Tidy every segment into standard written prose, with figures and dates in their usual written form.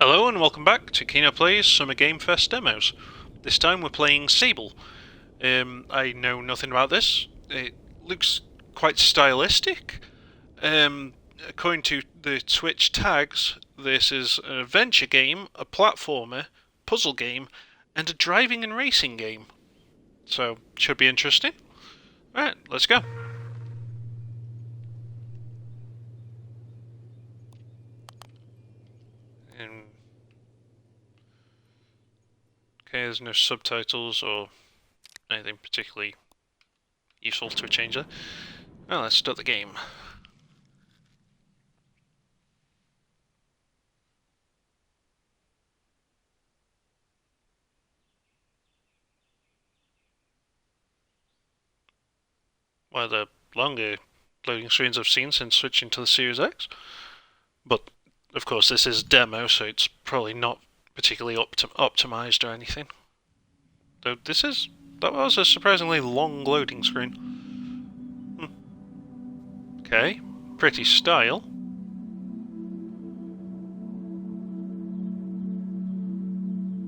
Hello and welcome back to Kino-Plays Summer Game Fest demos. This time we're playing Sable. I know nothing about this. It looks quite stylistic. According to the Twitch tags, this is an adventure game, a platformer, puzzle game, and a driving and racing game. So, should be interesting. Alright, let's go. Okay, there's no subtitles or anything particularly useful to change there. Well, let's start the game. One of the longer loading screens I've seen since switching to the Series X. But, of course, this is demo, so it's probably not particularly optimized or anything. Though that was a surprisingly long loading screen. Okay, pretty style.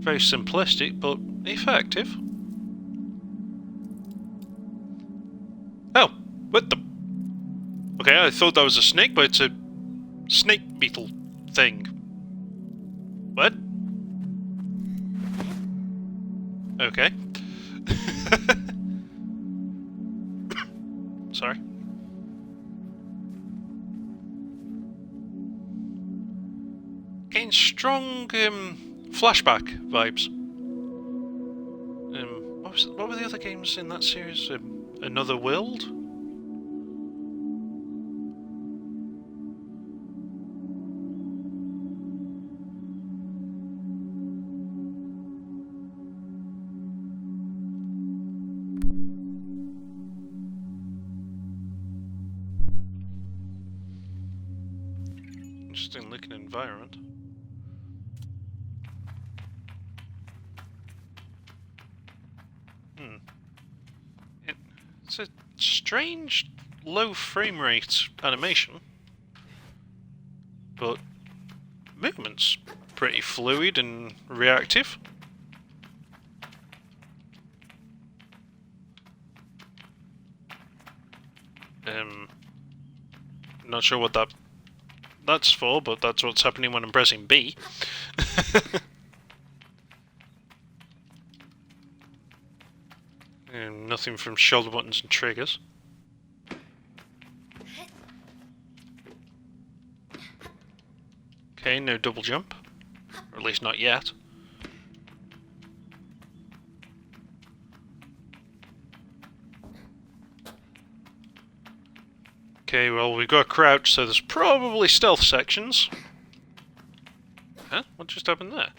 Very simplistic, but effective. Oh, what the? Okay, I thought that was a snake, but it's a snake beetle thing. What? Okay. Sorry. Getting strong flashback vibes. What were the other games in that series? Another World? Interesting looking environment. It's a strange low frame rate animation, but movement's pretty fluid and reactive. Not sure what that's for, but that's what's happening when I'm pressing B. Nothing from shoulder buttons and triggers. Okay, no double jump. Or at least not yet. Okay, well, we've got a crouch, so there's probably stealth sections. Huh? What just happened there?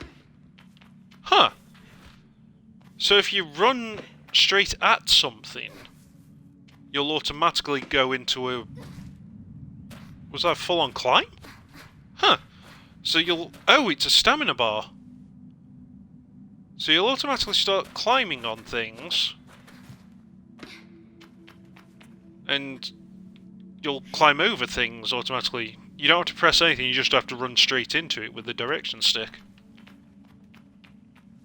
Huh. So if you run straight at something, you'll automatically go into a... Was that a full-on climb? Huh. So you'll... Oh, it's a stamina bar. So you'll automatically start climbing on things. And you'll climb over things automatically. You don't have to press anything, you just have to run straight into it with the direction stick.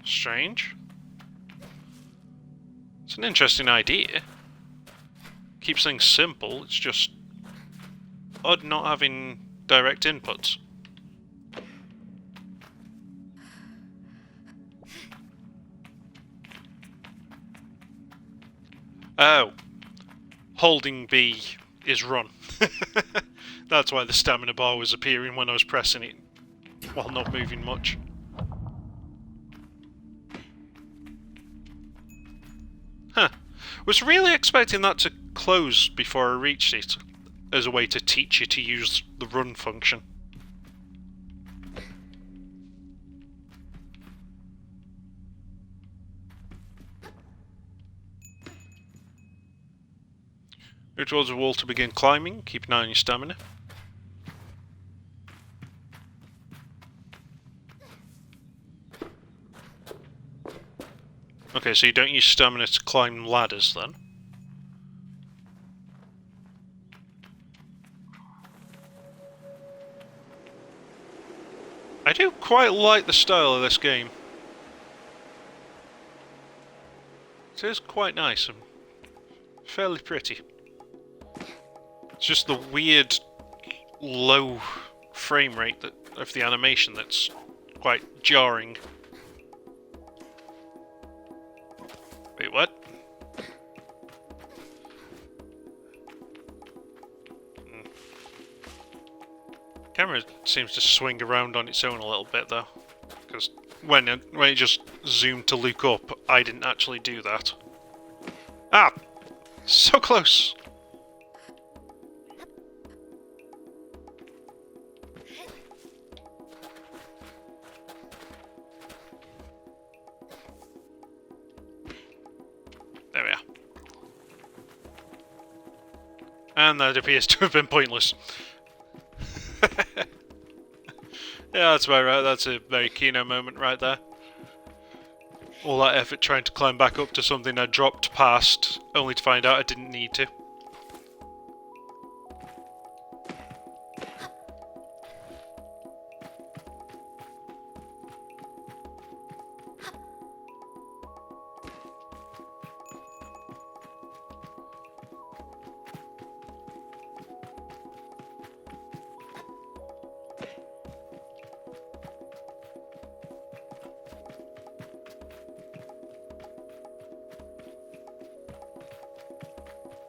Strange. It's an interesting idea. Keeps things simple, it's just odd not having direct inputs. Oh. Holding B is run. That's why the stamina bar was appearing when I was pressing it, while not moving much. Huh. Was really expecting that to close before I reached it, as a way to teach you to use the run function. Move towards the wall to begin climbing, keep an eye on your stamina. Okay, so you don't use stamina to climb ladders then. I do quite like the style of this game. It is quite nice and fairly pretty. It's just the weird low frame rate of the animation that's quite jarring. Wait, what? Camera seems to swing around on its own a little bit though, because when it just zoomed to look up, I didn't actually do that. Ah! So close! There we are. And that appears to have been pointless. Yeah, that's about right. That's a very Kino moment right there. All that effort trying to climb back up to something I dropped past, only to find out I didn't need to.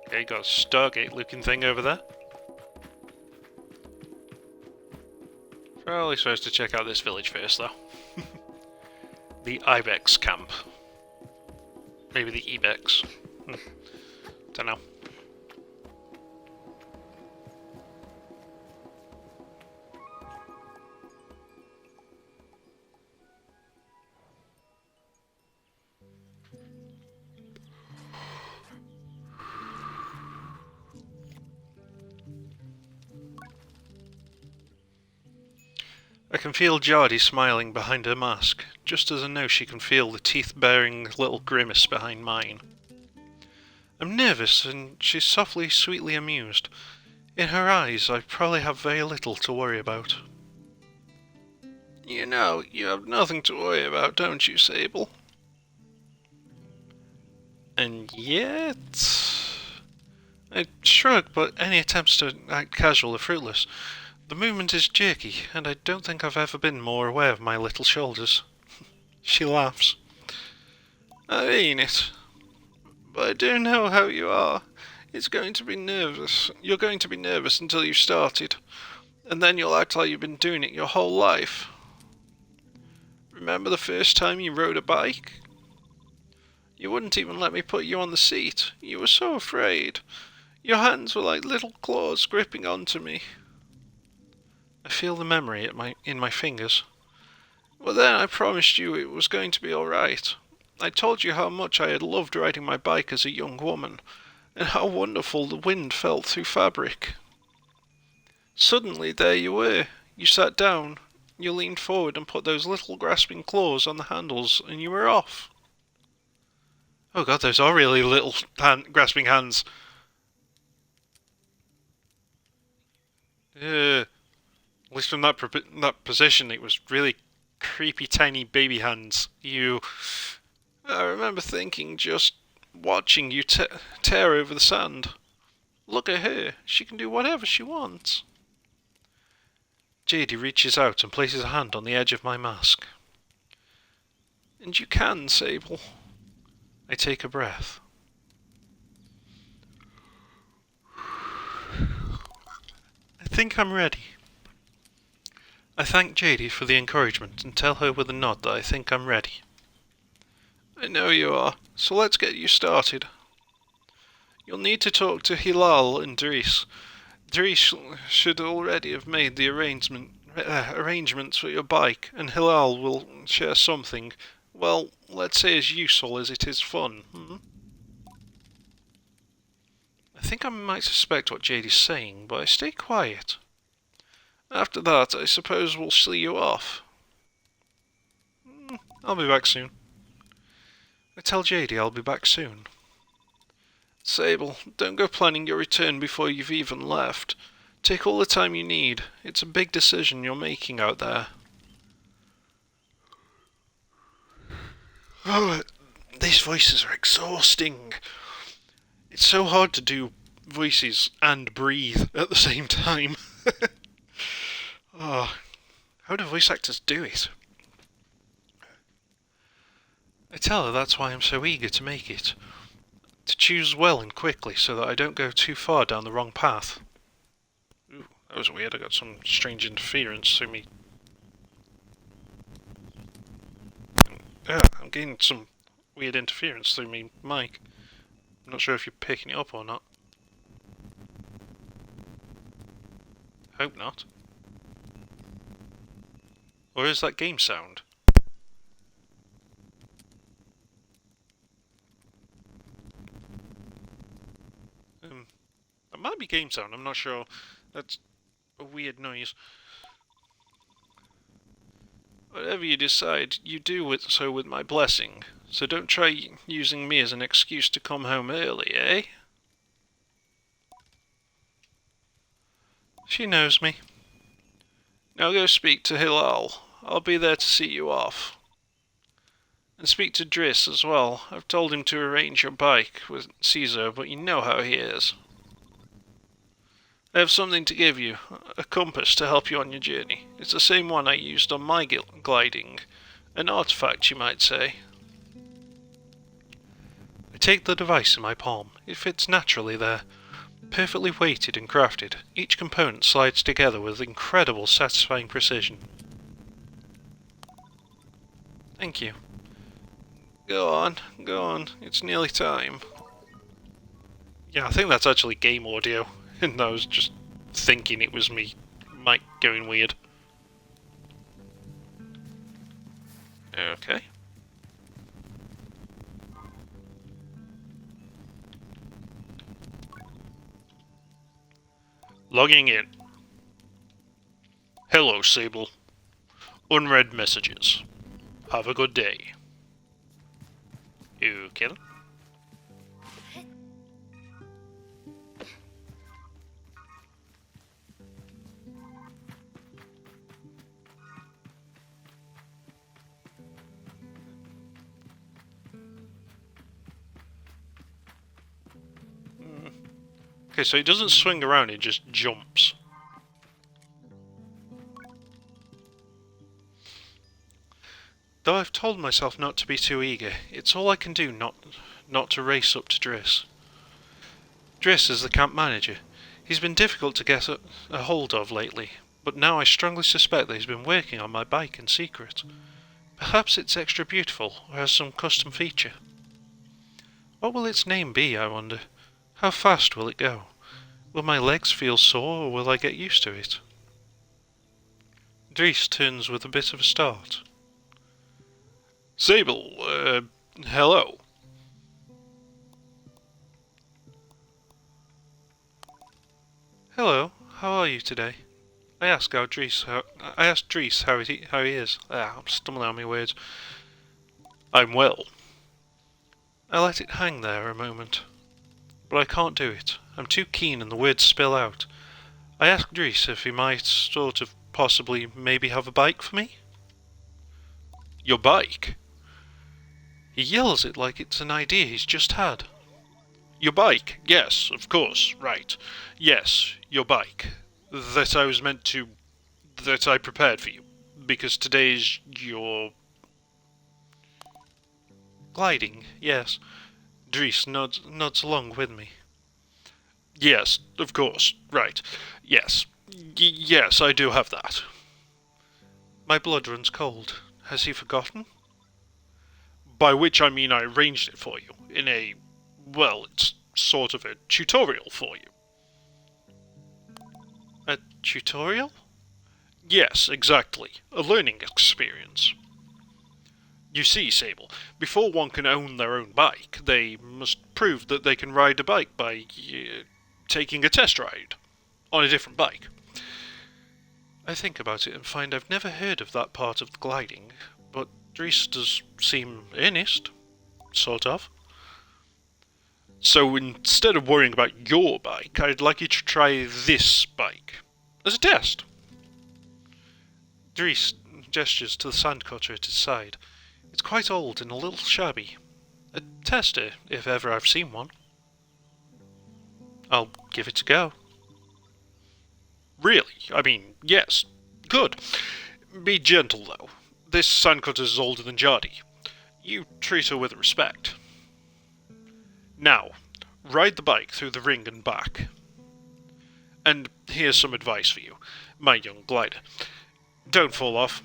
Okay, got a Stargate looking thing over there. Probably supposed to check out this village first though. The Ibex camp. Maybe the Ibex. Don't know. I can feel Jardy smiling behind her mask, just as I know she can feel the teeth-baring little grimace behind mine. I'm nervous, and she's softly, sweetly amused. In her eyes, I probably have very little to worry about. You know, you have nothing to worry about, don't you, Sable? And yet... I shrug, but any attempts to act casual are fruitless. The movement is jerky, and I don't think I've ever been more aware of my little shoulders. She laughs. I mean it. But I do know how you are. It's going to be nervous. You're going to be nervous until you've started. And then you'll act like you've been doing it your whole life. Remember the first time you rode a bike? You wouldn't even let me put you on the seat. You were so afraid. Your hands were like little claws gripping onto me. I feel the memory in my fingers. Well then I promised you it was going to be alright. I told you how much I had loved riding my bike as a young woman, and how wonderful the wind felt through fabric. Suddenly there you were. You sat down, you leaned forward and put those little grasping claws on the handles, and you were off. Oh god, those are really little grasping hands. At least from that position, it was really creepy, tiny baby hands. I remember thinking, just watching you tear over the sand. Look at her. She can do whatever she wants. Jady reaches out and places a hand on the edge of my mask. And you can, Sable. I take a breath. I think I'm ready. I thank Jady for the encouragement and tell her with a nod that I think I'm ready. I know you are, so let's get you started. You'll need to talk to Hilal and Dries. Dries should already have made the arrangements for your bike, and Hilal will share something, well, let's say as useful as it is fun. I think I might suspect what Jady's saying, but I stay quiet. After that, I suppose we'll see you off. I'll be back soon. I tell Jady I'll be back soon. Sable, don't go planning your return before you've even left. Take all the time you need. It's a big decision you're making out there. Oh, these voices are exhausting. It's so hard to do voices and breathe at the same time. Oh, how do voice actors do it? I tell her that's why I'm so eager to make it. To choose well and quickly so that I don't go too far down the wrong path. Ooh, that was weird. I got some strange interference through me. I'm getting some weird interference through me mic. I'm not sure if you're picking it up or not. Hope not. Or is that game sound? That might be game sound, I'm not sure. That's a weird noise. Whatever you decide, you do so with my blessing. So don't try using me as an excuse to come home early, eh? She knows me. Now go speak to Hilal. I'll be there to see you off. And speak to Driss as well. I've told him to arrange your bike with Caesar, but you know how he is. I have something to give you. A compass to help you on your journey. It's the same one I used on my gliding. An artifact, you might say. I take the device in my palm. It fits naturally there. Perfectly weighted and crafted. Each component slides together with incredible satisfying precision. Thank you. Go on, go on. It's nearly time. Yeah, I think that's actually game audio. And I was just thinking it was me mic going weird. Okay. Logging in. Hello, Sable. Unread messages. Have a good day. Okay then. Okay, so it doesn't swing around, it just jumps. Though I've told myself not to be too eager, it's all I can do not to race up to Driss. Driss is the camp manager. He's been difficult to get a hold of lately, but now I strongly suspect that he's been working on my bike in secret. Perhaps it's extra beautiful, or has some custom feature. What will its name be, I wonder? How fast will it go? Will my legs feel sore, or will I get used to it? Driss turns with a bit of a start. Sable, hello. Hello, how are you today? I asked Driss how he is. I'm stumbling on my words. I'm well. I let it hang there a moment. But I can't do it. I'm too keen and the words spill out. I asked Driss if he might sort of possibly maybe have a bike for me. Your bike? He yells it like it's an idea he's just had. Your bike? Yes, of course, right. Yes, your bike. That I prepared for you. Because today's your... Gliding, yes. Driss nods along with me. Yes, of course, right. Yes. Yes, I do have that. My blood runs cold. Has he forgotten? By which I mean I arranged it for you, in a... well, it's sort of a tutorial for you. A tutorial? Yes, exactly. A learning experience. You see, Sable, before one can own their own bike, they must prove that they can ride a bike by taking a test ride on a different bike. I think about it and find I've never heard of that part of the gliding, but Driss does seem earnest, sort of. So instead of worrying about your bike, I'd like you to try this bike as a test. Driss gestures to the sandcutter at his side. It's quite old and a little shabby. A tester, if ever I've seen one. I'll give it a go. Really? I mean, yes. Good. Be gentle, though. This sandcutter is older than Jardy. You treat her with respect. Now, ride the bike through the ring and back. And here's some advice for you, my young glider. Don't fall off.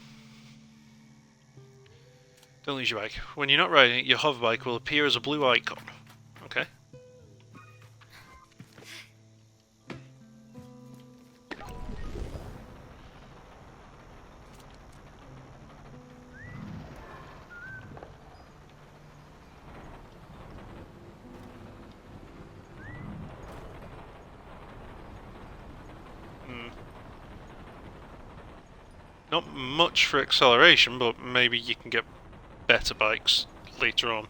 Don't lose your bike. When you're not riding it, your hover bike will appear as a blue icon. Okay? Not much for acceleration, but maybe you can get better bikes later on.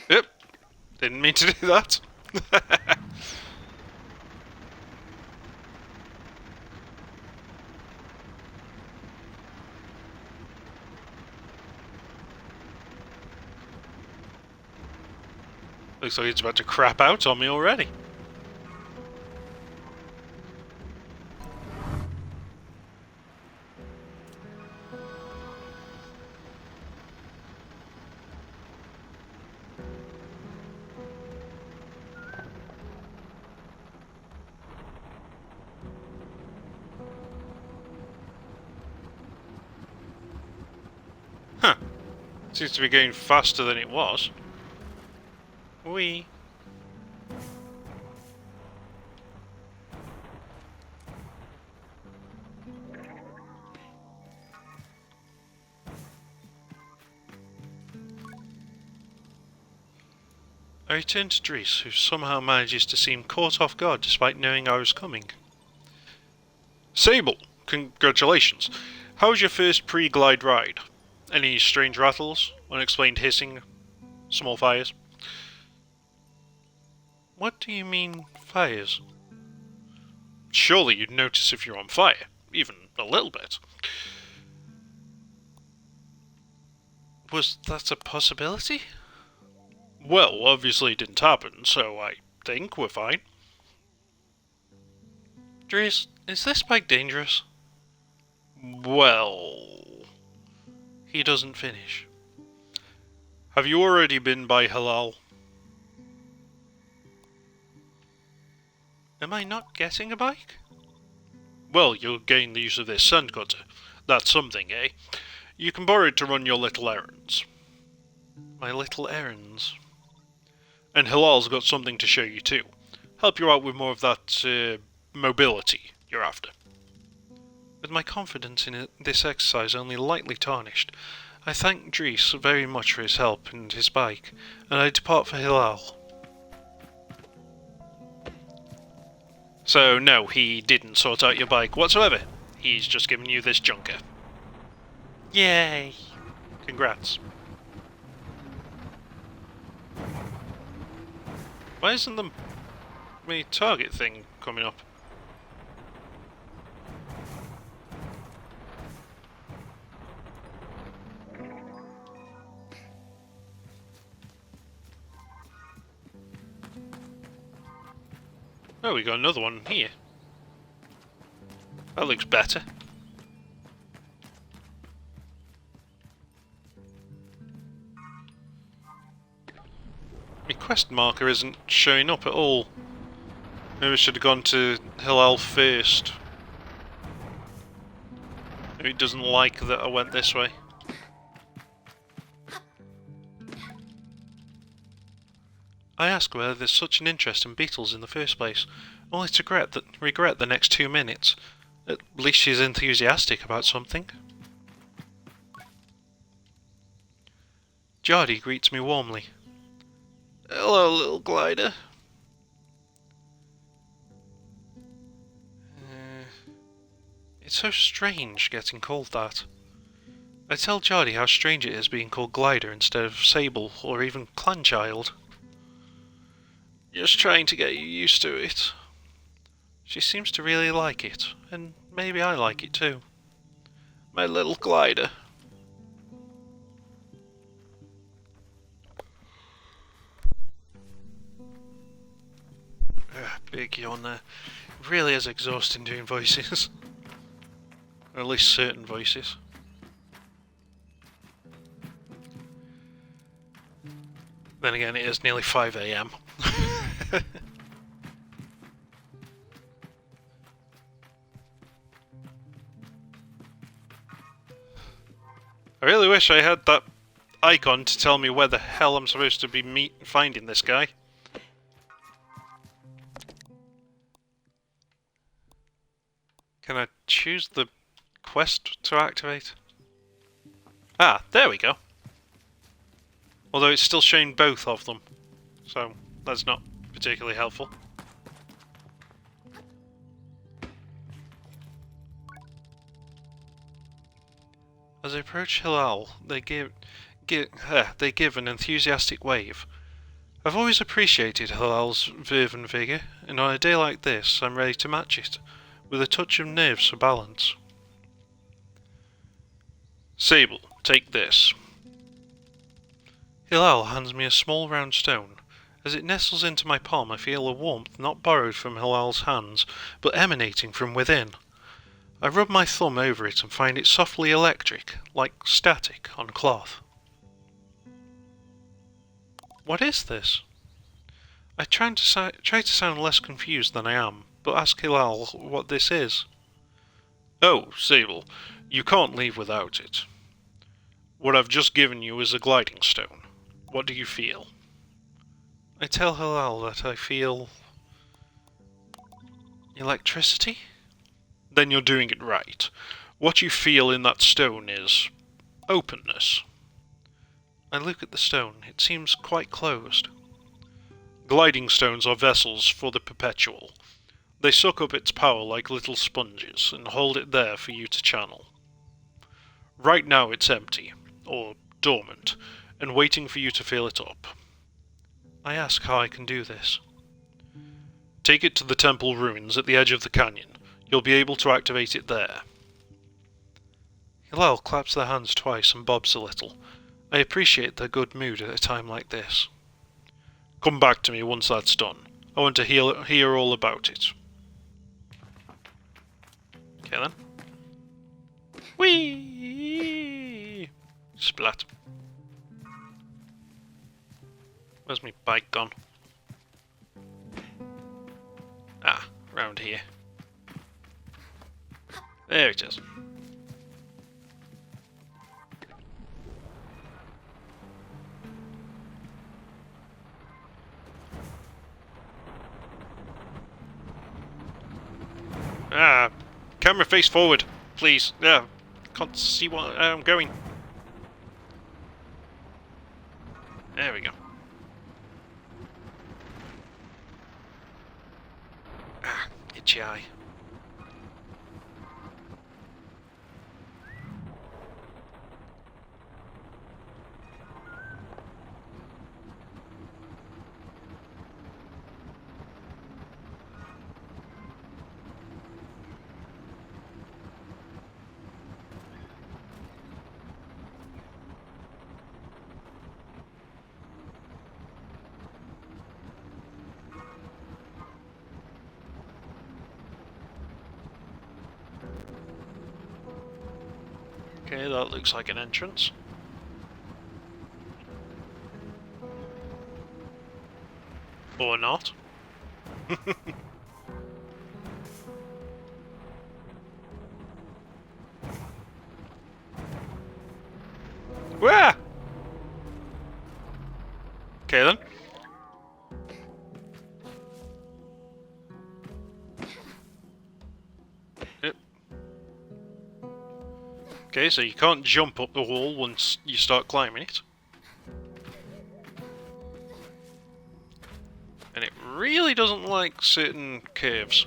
Yep, didn't mean to do that. Looks like it's about to crap out on me already. Huh. Seems to be going faster than it was. Whee! I returned to Dries, who somehow manages to seem caught off guard despite knowing I was coming. Sable! Congratulations. How was your first pre-glide ride? Any strange rattles? Unexplained hissing? Small fires? What do you mean, fires? Surely you'd notice if you're on fire. Even a little bit. Was that a possibility? Well, obviously it didn't happen, so I think we're fine. Dries, is this bike dangerous? Well... He doesn't finish. Have you already been by Halal? Am I not getting a bike? Well, you'll gain the use of this sandcutter. That's something, eh? You can borrow it to run your little errands. My little errands? And Hilal's got something to show you too. Help you out with more of that, mobility you're after. With my confidence in this exercise only lightly tarnished, I thank Dries very much for his help and his bike, and I depart for Hilal. So no, he didn't sort out your bike whatsoever. He's just given you this junker. Yay! Congrats. Why isn't the target thing coming up? Oh, we got another one here. That looks better. My quest marker isn't showing up at all. Maybe I should have gone to Hilal first. Maybe it doesn't like that I went this way. I ask whether there's such an interest in beetles in the first place, only to regret the next 2 minutes. At least she's enthusiastic about something. Jardy greets me warmly. Hello, little glider. It's so strange getting called that. I tell Jardy how strange it is being called Glider instead of Sable or even Clanchild. Just trying to get you used to it. She seems to really like it, and maybe I like it too. My little glider. Big yawn there. It really is exhausting doing voices. Or at least certain voices. Then again, it is nearly 5 AM. I really wish I had that icon to tell me where the hell I'm supposed to be finding this guy. Can I choose the quest to activate? Ah, there we go. Although it's still showing both of them, so that's not particularly helpful. As I approach Hilal, they give an enthusiastic wave. I've always appreciated Hilal's verve and vigour, and on a day like this I'm ready to match it, with a touch of nerves for balance. Sable, take this. Hilal hands me a small round stone. As it nestles into my palm, I feel a warmth not borrowed from Hilal's hands, but emanating from within. I rub my thumb over it and find it softly electric, like static on cloth. What is this? I try to sound less confused than I am, but ask Hilal what this is. Oh, Sable, you can't leave without it. What I've just given you is a gliding stone. What do you feel? I tell Hilal that I feel... electricity? Then you're doing it right. What you feel in that stone is... openness. I look at the stone. It seems quite closed. Gliding stones are vessels for the perpetual. They suck up its power like little sponges and hold it there for you to channel. Right now it's empty, or dormant, and waiting for you to fill it up. I ask how I can do this. Take it to the temple ruins at the edge of the canyon. You'll be able to activate it there. Hilal claps their hands twice and bobs a little. I appreciate their good mood at a time like this. Come back to me once that's done. I want to hear all about it. Okay then. Whee! Splat. Where's my bike gone? Ah, round here. There it is. Ah, camera face forward, please. Yeah, can't see where I'm going. There we go. Ah, itchy eye. Okay, that looks like an entrance. Or not. Where? Okay then. Yep. Okay, so you can't jump up the wall once you start climbing it. And it really doesn't like certain curves.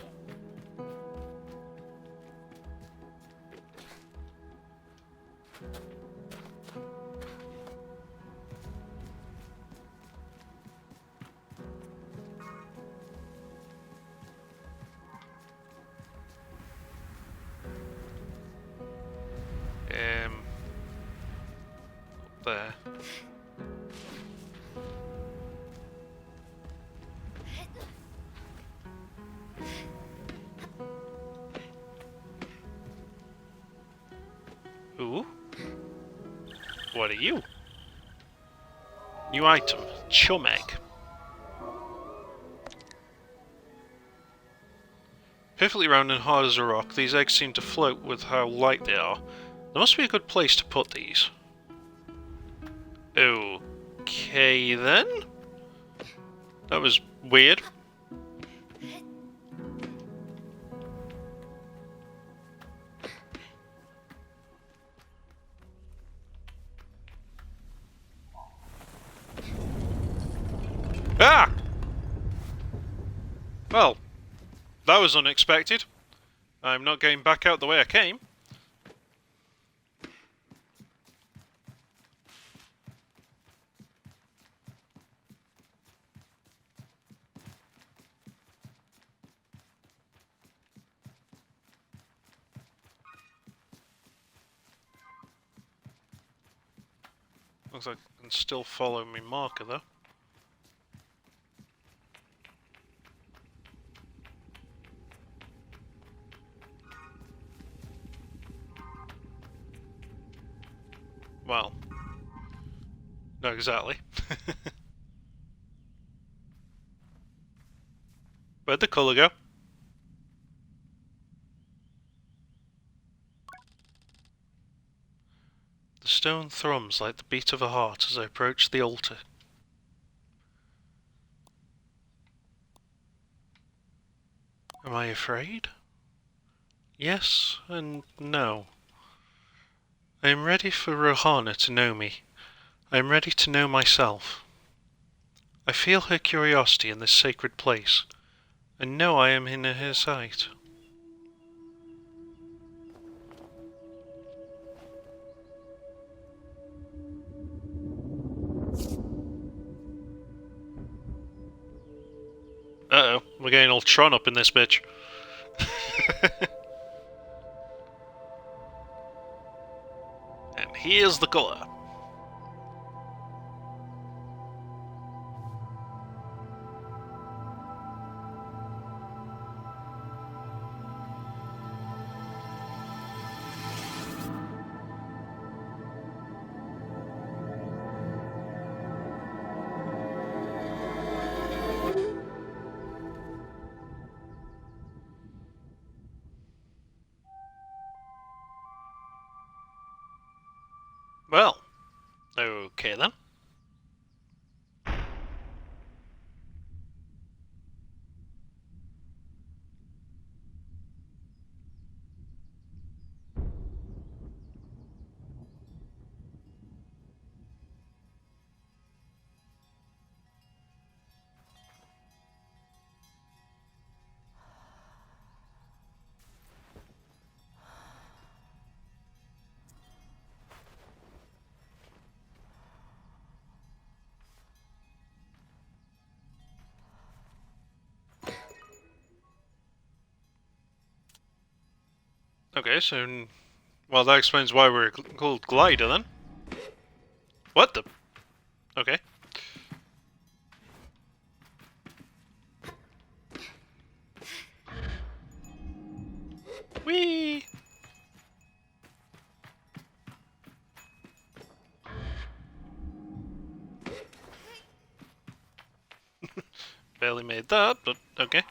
What are you? New item. Chum egg. Perfectly round and hard as a rock, these eggs seem to float with how light they are. There must be a good place to put these. Okay then. That was weird. Ah! Well, that was unexpected. I'm not going back out the way I came. Looks like I can still follow my marker though. Well, not exactly. Where'd the colour go? The stone thrums like the beat of a heart as I approach the altar. Am I afraid? Yes and no. I am ready for Rohana to know me. I am ready to know myself. I feel her curiosity in this sacred place, and know I am in her sight. Uh-oh, we're getting all Tron up in this bitch. And here's the colour. Well, okay then. Okay, so... Well, that explains why we're called Glider then. What the... Okay. Whee! Barely made that, but okay.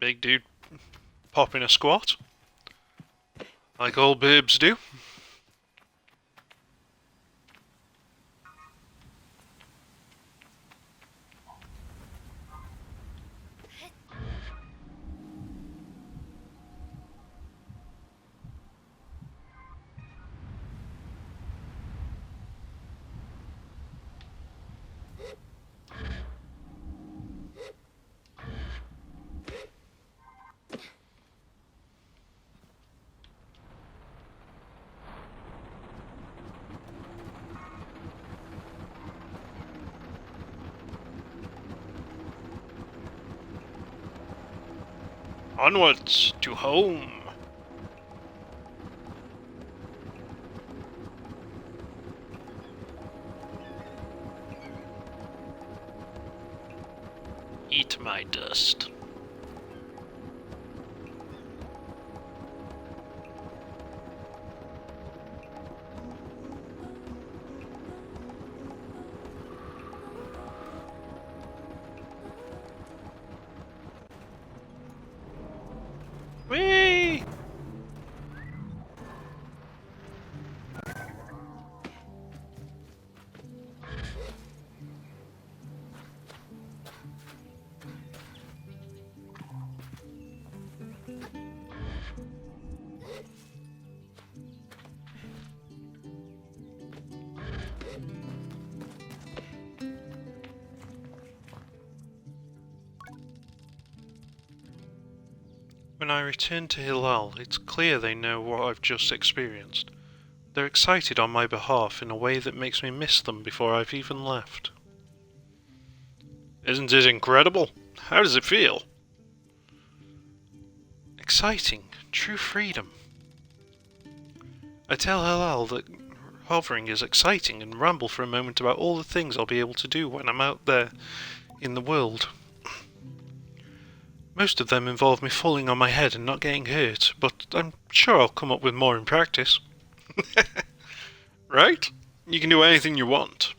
Big dude popping a squat. Like all babes do. Onwards to home. Eat my dust. Whee! When I return to Hilal, it's clear they know what I've just experienced. They're excited on my behalf in a way that makes me miss them before I've even left. Isn't it incredible? How does it feel? Exciting. True freedom. I tell Hilal that hovering is exciting and ramble for a moment about all the things I'll be able to do when I'm out there in the world. Most of them involve me falling on my head and not getting hurt, but I'm sure I'll come up with more in practice. Right? You can do anything you want.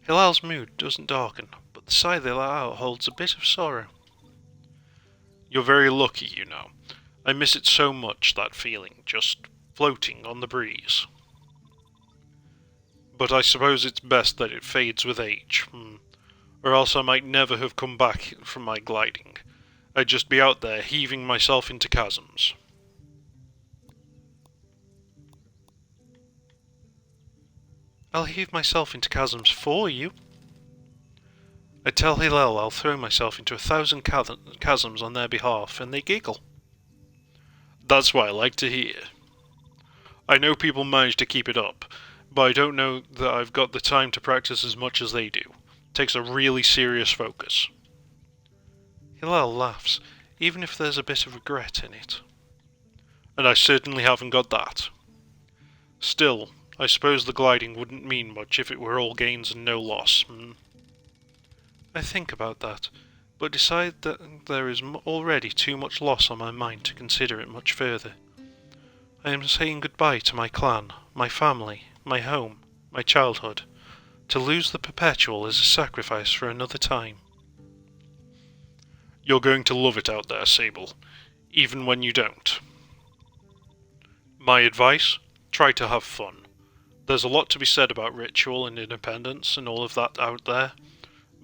Hilal's mood doesn't darken, but the sigh they let out holds a bit of sorrow. You're very lucky, you know. I miss it so much, that feeling, just floating on the breeze. But I suppose it's best that it fades with age, or else I might never have come back from my gliding. I'd just be out there heaving myself into chasms. I'll heave myself into chasms for you. I tell Hilal I'll throw myself into 1,000 chasms on their behalf, and they giggle. That's what I like to hear. I know people manage to keep it up, but I don't know that I've got the time to practice as much as they do. It takes a really serious focus. Hilal laughs, even if there's a bit of regret in it. And I certainly haven't got that. Still, I suppose the gliding wouldn't mean much if it were all gains and no loss. I think about that, but decide that there is already too much loss on my mind to consider it much further. I am saying goodbye to my clan, my family, my home, my childhood. To lose the perpetual is a sacrifice for another time. You're going to love it out there, Sable, even when you don't. My advice? Try to have fun. There's a lot to be said about ritual and independence and all of that out there,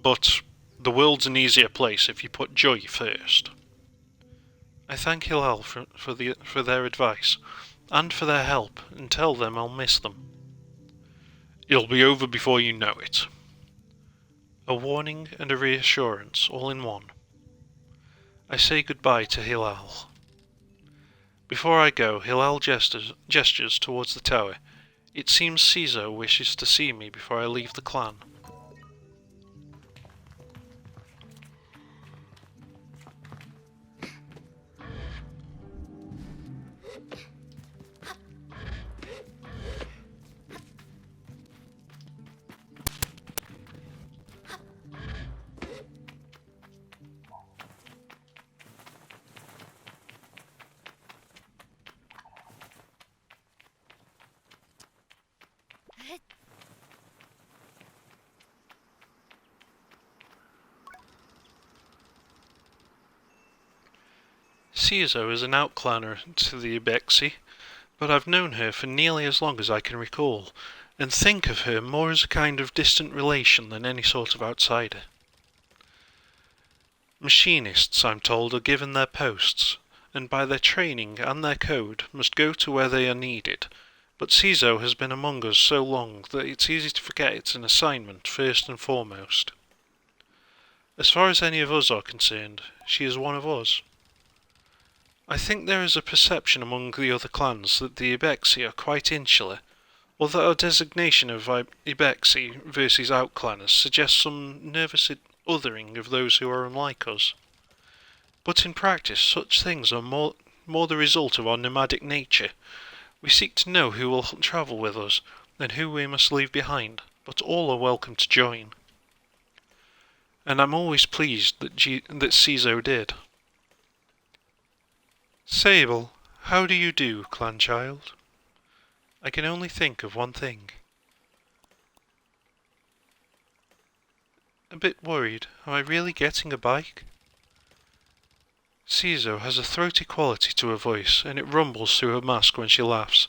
but the world's an easier place if you put joy first. I thank Hilal for their advice, and for their help, and tell them I'll miss them. It'll be over before you know it. A warning and a reassurance, all in one. I say goodbye to Hilal. Before I go, Hilal gestures towards the tower. It seems Caesar wishes to see me before I leave the clan. Caesar is an outclanner to the Ibexi, but I've known her for nearly as long as I can recall, and think of her more as a kind of distant relation than any sort of outsider. Machinists, I'm told, are given their posts, and by their training and their code must go to where they are needed, but Caesar has been among us so long that it's easy to forget it's an assignment first and foremost. As far as any of us are concerned, she is one of us. I think there is a perception among the other clans that the Ibexi are quite insular, or that our designation of Ibexi versus outclanners suggests some nervous othering of those who are unlike us. But in practice, such things are more the result of our nomadic nature. We seek to know who will travel with us, and who we must leave behind, but all are welcome to join. And I'm always pleased that Ciso did. Sable, how do you do, clan child? I can only think of one thing. A bit worried. Am I really getting a bike? Ciso has a throaty quality to her voice, and it rumbles through her mask when she laughs.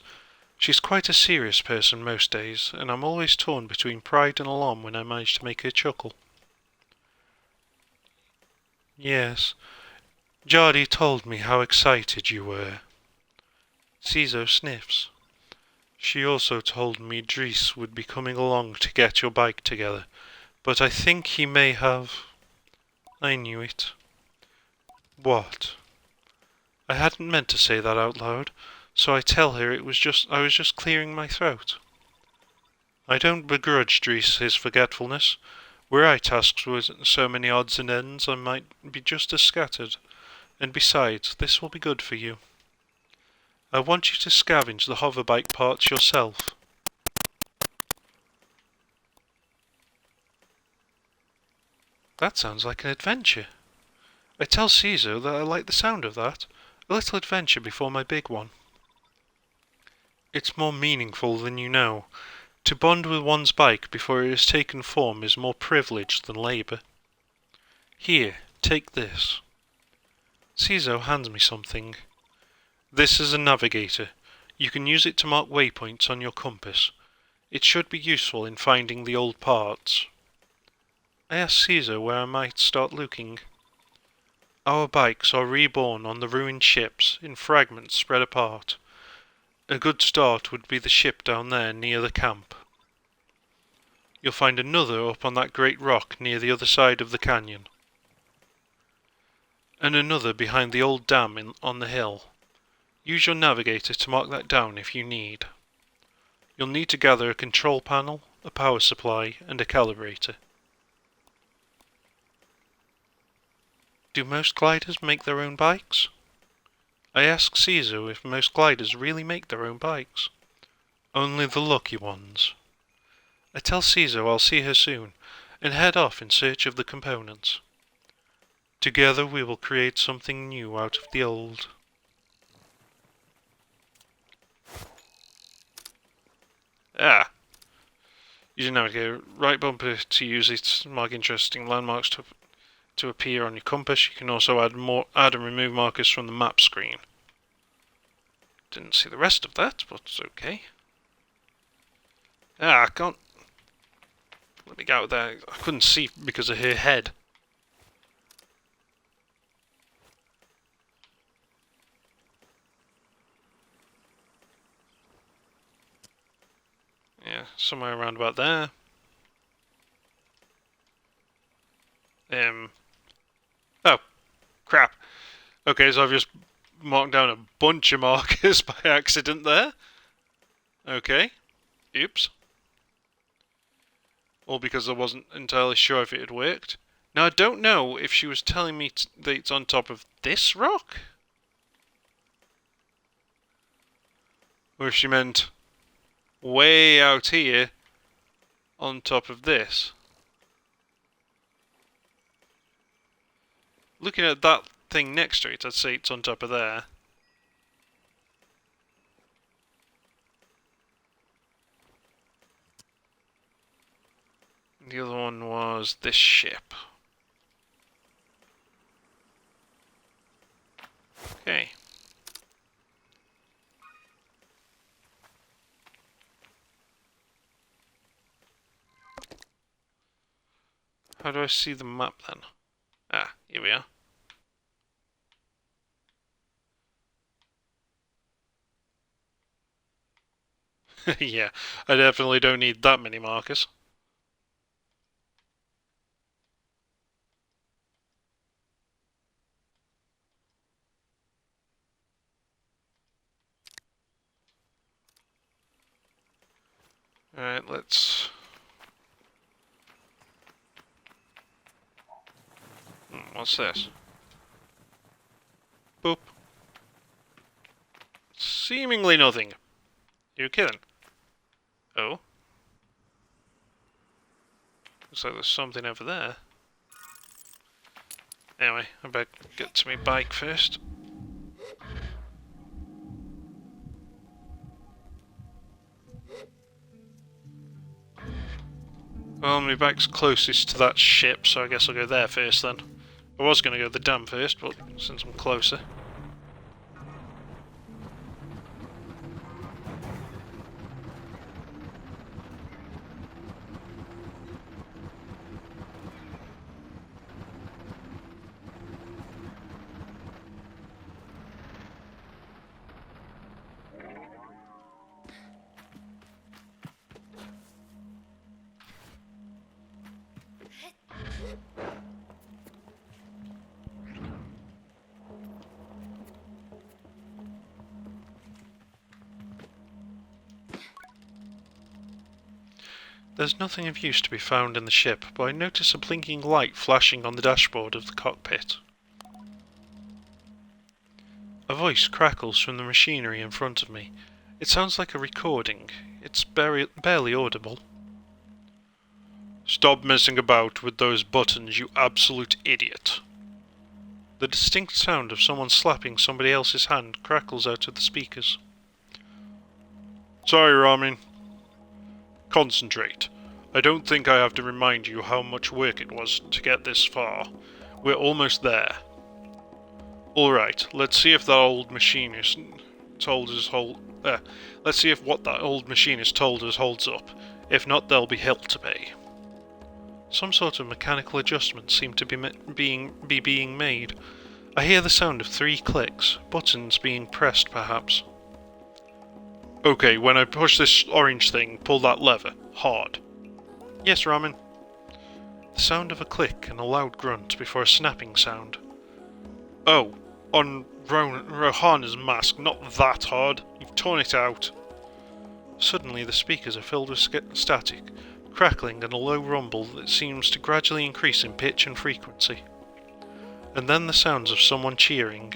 She's quite a serious person most days, and I'm always torn between pride and alarm when I manage to make her chuckle. Yes, Jardy told me how excited you were. Ciso sniffs. She also told me Dries would be coming along to get your bike together, but I think he may have... I knew it. What? I hadn't meant to say that out loud, so I tell her I was just clearing my throat. I don't begrudge Dries his forgetfulness. Were I tasked with so many odds and ends, I might be just as scattered. And besides, this will be good for you. I want you to scavenge the hoverbike parts yourself. That sounds like an adventure. I tell Ciso that I like the sound of that. A little adventure before my big one. It's more meaningful than you know. To bond with one's bike before it has taken form is more privilege than labour. Here, take this. Ciso hands me something. This is a navigator. You can use it to mark waypoints on your compass. It should be useful in finding the old parts. I asked Ciso where I might start looking. Our bikes are reborn on the ruined ships, in fragments spread apart. A good start would be the ship down there near the camp. You'll find another up on that great rock near the other side of the canyon. And another behind the old dam on the hill. Use your navigator to mark that down if you need. You'll need to gather a control panel, a power supply, and a calibrator. Do most gliders make their own bikes? I asked Ciso if most gliders really make their own bikes. Only the lucky ones. I tell Ciso I'll see her soon, and head off in search of the components. Together we will create something new out of the old. Ah! Use your navigator right bumper to use it to mark interesting landmarks to appear on your compass. You can also add and remove markers from the map screen. Didn't see the rest of that, but it's okay. Ah, I can't... Let me get out there. I couldn't see because of her head. Yeah, somewhere around about there. Oh, crap. Okay, so I've just marked down a bunch of markers by accident there. Okay. Oops. All because I wasn't entirely sure if it had worked. Now, I don't know if she was telling me that it's on top of this rock, or if she meant way out here on top of this. Looking at that thing next to it, I'd say it's on top of there. The other one was this ship. Okay. How do I see the map then? Ah, here we are. Yeah, I definitely don't need that many markers. Alright, let's... What's this? Seemingly nothing. You're kidding. Oh? Looks like there's something over there. Anyway, I better get to my bike first. Well, my bike's closest to that ship, so I guess I'll go there first then. I was going to go to the dam first, but since I'm closer. There's nothing of use to be found in the ship, but I notice a blinking light flashing on the dashboard of the cockpit. A voice crackles from the machinery in front of me. It sounds like a recording. It's barely audible. Stop messing about with those buttons, you absolute idiot. The distinct sound of someone slapping somebody else's hand crackles out of the speakers. Sorry, Ramin. Concentrate. I don't think I have to remind you how much work it was to get this far. We're almost there. Alright, let's see if that old machinist told us let's see if what that old machinist told us holds up. If not, there'll be hell to pay. Some sort of mechanical adjustment seemed to be being made. I hear the sound of 3 clicks, buttons being pressed perhaps. Okay, when I push this orange thing, pull that lever. Hard. Yes, Ramin. The sound of a click and a loud grunt before a snapping sound. Oh, on Rohana's mask, not that hard. You've torn it out. Suddenly the speakers are filled with static, crackling and a low rumble that seems to gradually increase in pitch and frequency. And then the sounds of someone cheering.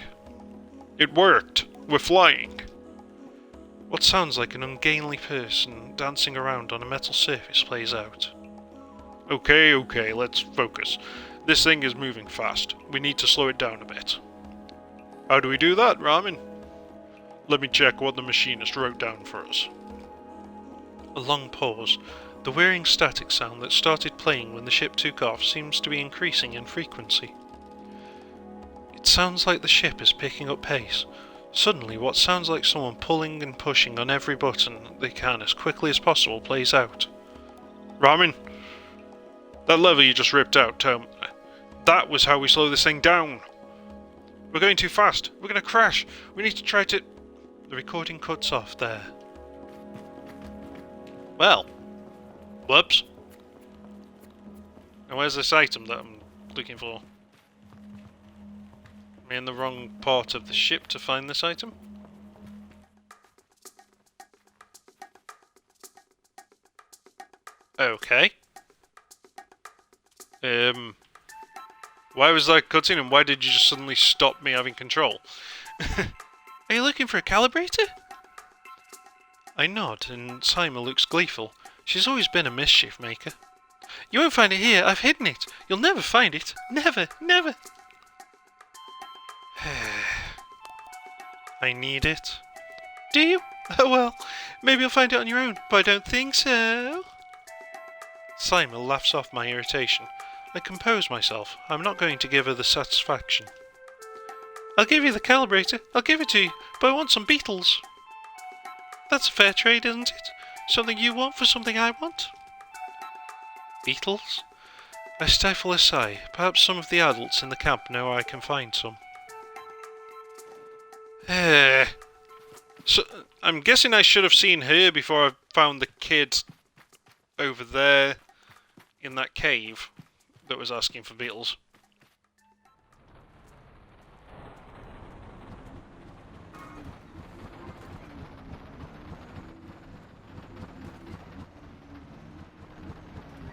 It worked! We're flying! What sounds like an ungainly person dancing around on a metal surface plays out. Okay, let's focus. This thing is moving fast. We need to slow it down a bit. How do we do that, Ramin? Let me check what the machinist wrote down for us. A long pause. The whirring static sound that started playing when the ship took off seems to be increasing in frequency. It sounds like the ship is picking up pace. Suddenly, what sounds like someone pulling and pushing on every button they can as quickly as possible plays out. Ramin, that lever you just ripped out, that was how we slow this thing down. We're going too fast. We're going to crash. We need to try to... The recording cuts off there. Well. Whoops. Now where's this item that I'm looking for? Am I in the wrong part of the ship to find this item? Okay. Why was that cutscene and why did you just suddenly stop me having control? Are you looking for a calibrator? I nod and Sima looks gleeful. She's always been a mischief maker. You won't find it here, I've hidden it. You'll never find it. Never, never. I need it. Do you? Oh well, maybe you'll find it on your own, but I don't think so. Sima laughs off my irritation. I compose myself. I'm not going to give her the satisfaction. I'll give you the calibrator. I'll give it to you, but I want some beetles. That's a fair trade, isn't it? Something you want for something I want? Beetles? I stifle a sigh. Perhaps some of the adults in the camp know I can find some. So, I'm guessing I should have seen her before I found the kid over there in that cave that was asking for beetles.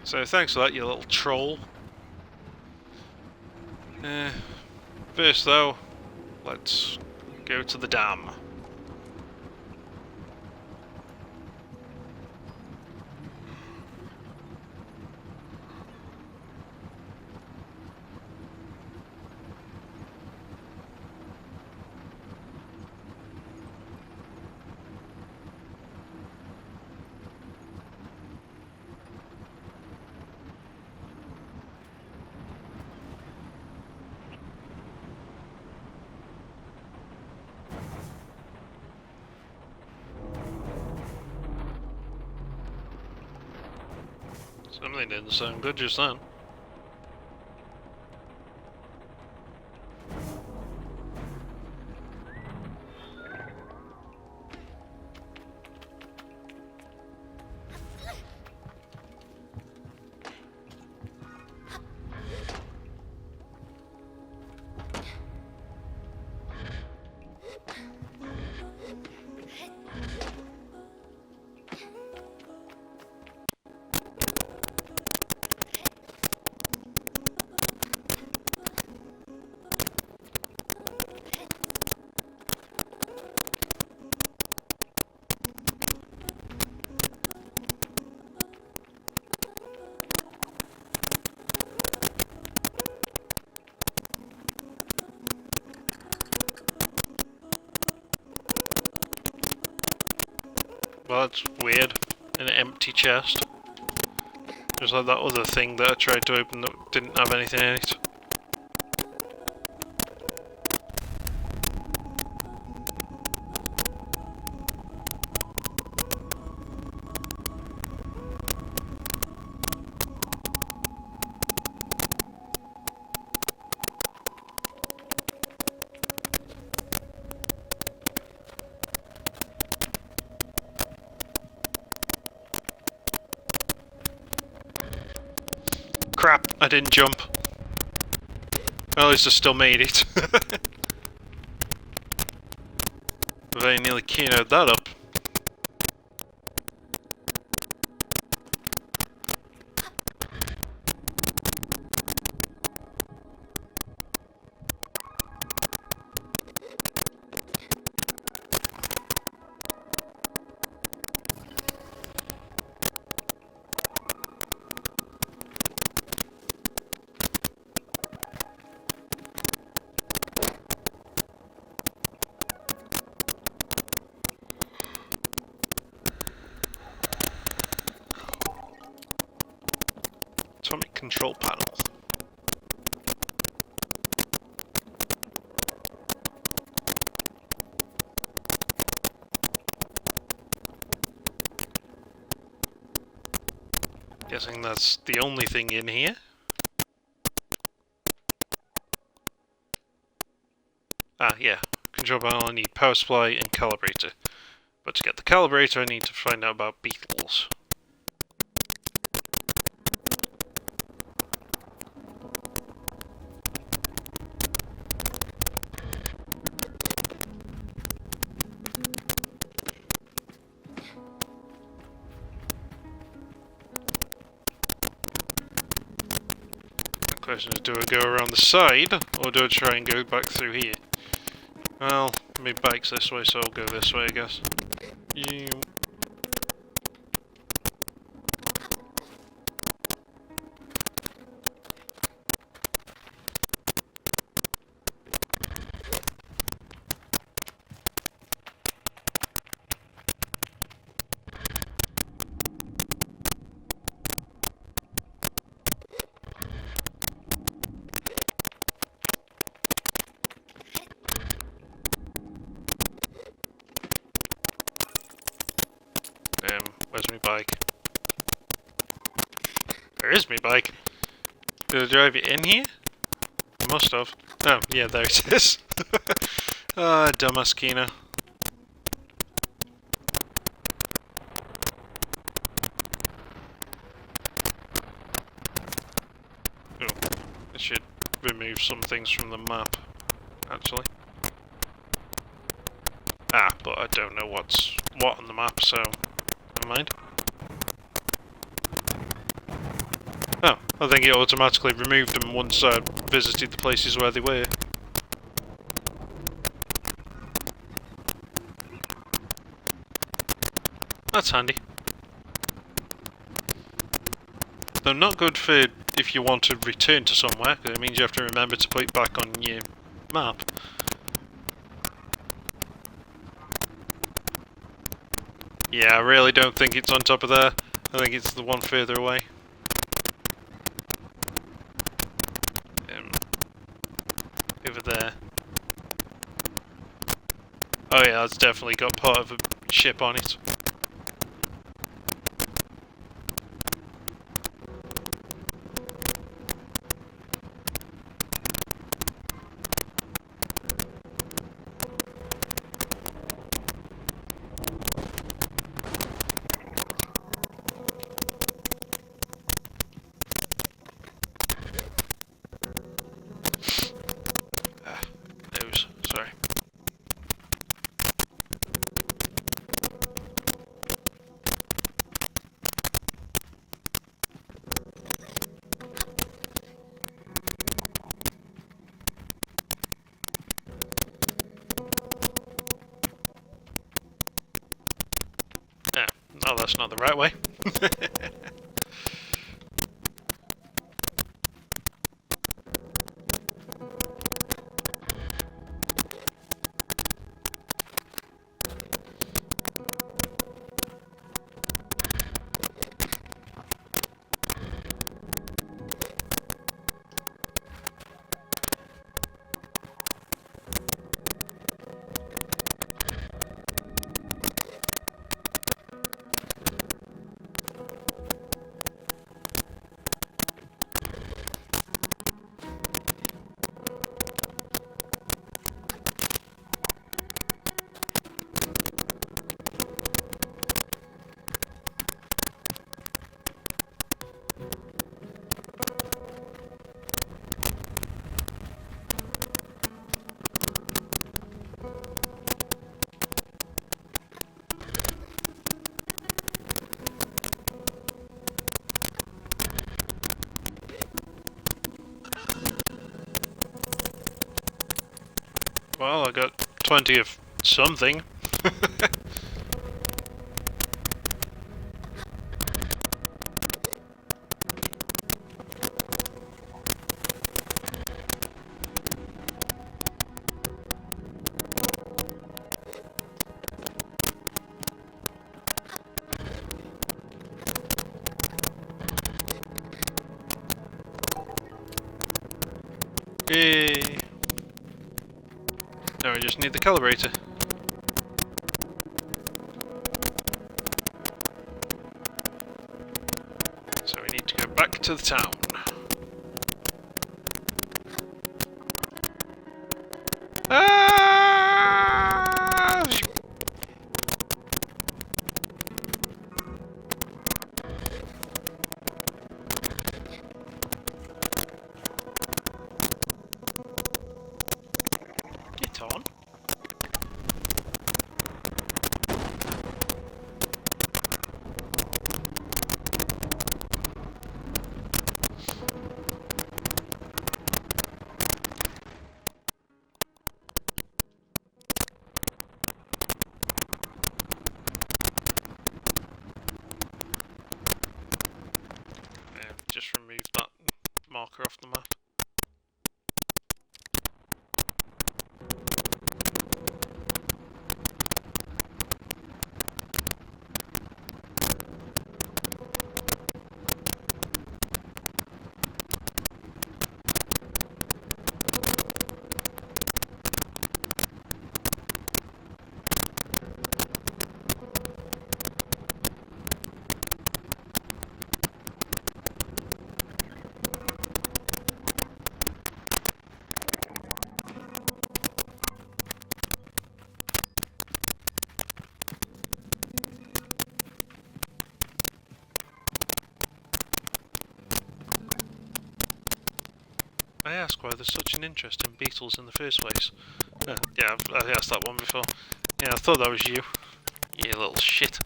So thanks for that, you little troll. First though, let's go to the dam. Something didn't sound good just then. Well, that's weird. An empty chest. Just like that other thing that I tried to open that didn't have anything in it. Crap, I didn't jump. Well, at least I still made it. Very nearly keynoted that up. Atomic control panel. Guessing that's the only thing in here. Ah, yeah. Control panel, I need power supply and calibrator. But to get the calibrator, I need to find out about beetles. The question is, do I go around the side, or do I try and go back through here? Well, my bike's this way, so I'll go this way, I guess. You... where's my bike? There is my bike. Did I drive it in here? I must have. Oh, yeah, there it is. Ah, dumbass Kino. Oh, I should remove some things from the map, actually. Ah, but I don't know what's what on the map, so never mind. Oh, I think it automatically removed them once I visited the places where they were. That's handy. Though not good for if you want to return to somewhere, because it means you have to remember to put it back on your map. Yeah, I really don't think it's on top of there. I think it's the one further away. Over there. Oh yeah, that's definitely got part of a ship on it. Oh, that's not the right way. Well, I got 20 of something. Yay! Now we just need the calibrator. So we need to go back to the town. Ah! Get on. Just remove that marker off the map. I ask why there's such an interest in beetles in the first place. Yeah, I've asked that one before. Yeah, I thought that was you. You little shit.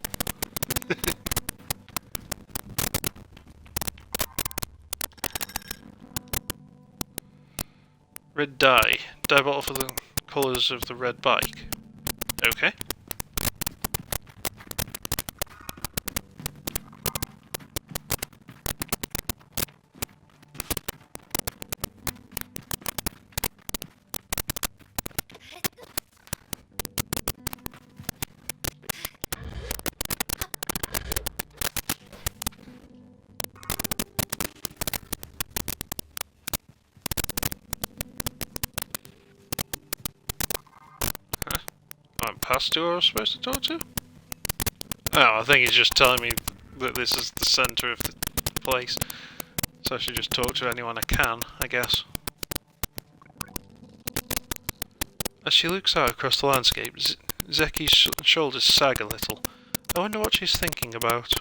Red dye. Dye bottle for the colours of the red bike. Okay. I'm past who I was supposed to talk to? Oh, I think he's just telling me that this is the centre of the place. So I should just talk to anyone I can, I guess. As she looks out across the landscape, Zeki's shoulders sag a little. I wonder what she's thinking about.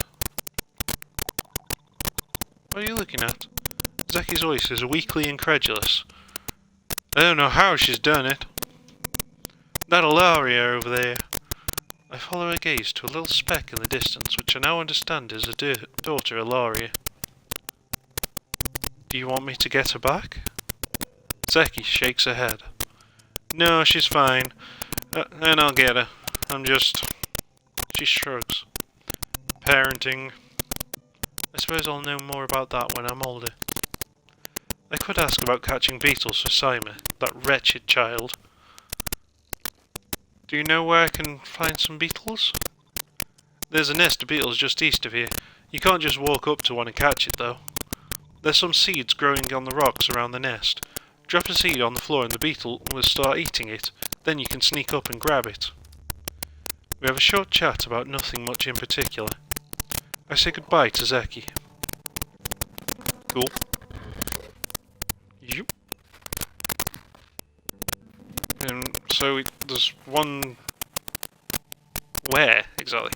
What are you looking at? Zeki's voice is weakly incredulous. I don't know how she's done it. That Ilaria over there. I follow her gaze to a little speck in the distance, which I now understand is her daughter Ilaria. Do you want me to get her back? Zeki shakes her head. No, she's fine. And I'll get her. I'm just... She shrugs. Parenting. I suppose I'll know more about that when I'm older. I could ask about catching beetles for Simon, that wretched child. Do you know where I can find some beetles? There's a nest of beetles just east of here. You can't just walk up to one and catch it, though. There's some seeds growing on the rocks around the nest. Drop a seed on the floor and the beetle will start eating it. Then you can sneak up and grab it. We have a short chat about nothing much in particular. I say goodbye to Zeki. Cool. Yep. And so there's one... Where, exactly?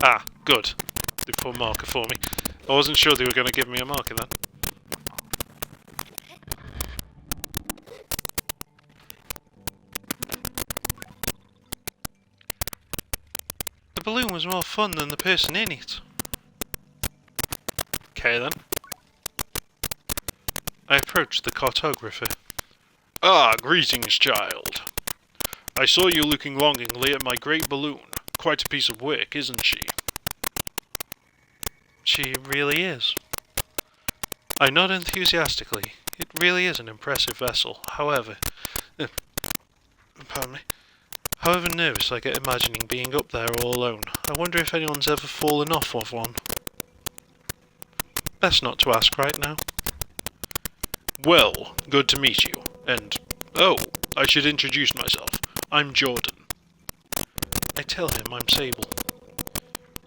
Ah, good. They put a marker for me. I wasn't sure they were going to give me a marker then. The balloon was more fun than the person in it. Okay then. I approached the cartographer. Ah, greetings, child. I saw you looking longingly at my great balloon. Quite a piece of work, isn't she? She really is. I nod enthusiastically. It really is an impressive vessel. However... pardon me. However nervous I get imagining being up there all alone. I wonder if anyone's ever fallen off of one. Best not to ask right now. Well, good to meet you. And, oh, I should introduce myself. I'm Jordan. I tell him I'm Sable.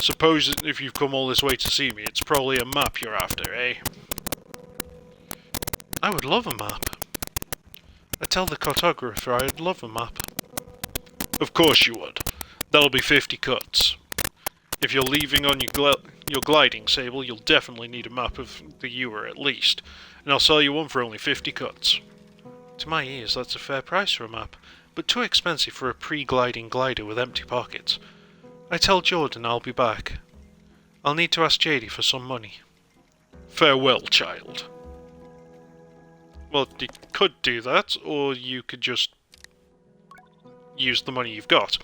Suppose if you've come all this way to see me, it's probably a map you're after, eh? I would love a map. I tell the cartographer I'd love a map. Of course you would. That'll be 50 cuts. If you're leaving on your gliding, Sable, you'll definitely need a map of the Ewer at least, and I'll sell you one for only 50 cuts. To my ears, that's a fair price for a map, but too expensive for a pre-gliding glider with empty pockets. I tell Jordan I'll be back. I'll need to ask JD for some money. Farewell, child. Well, you could do that, or you could just use the money you've got.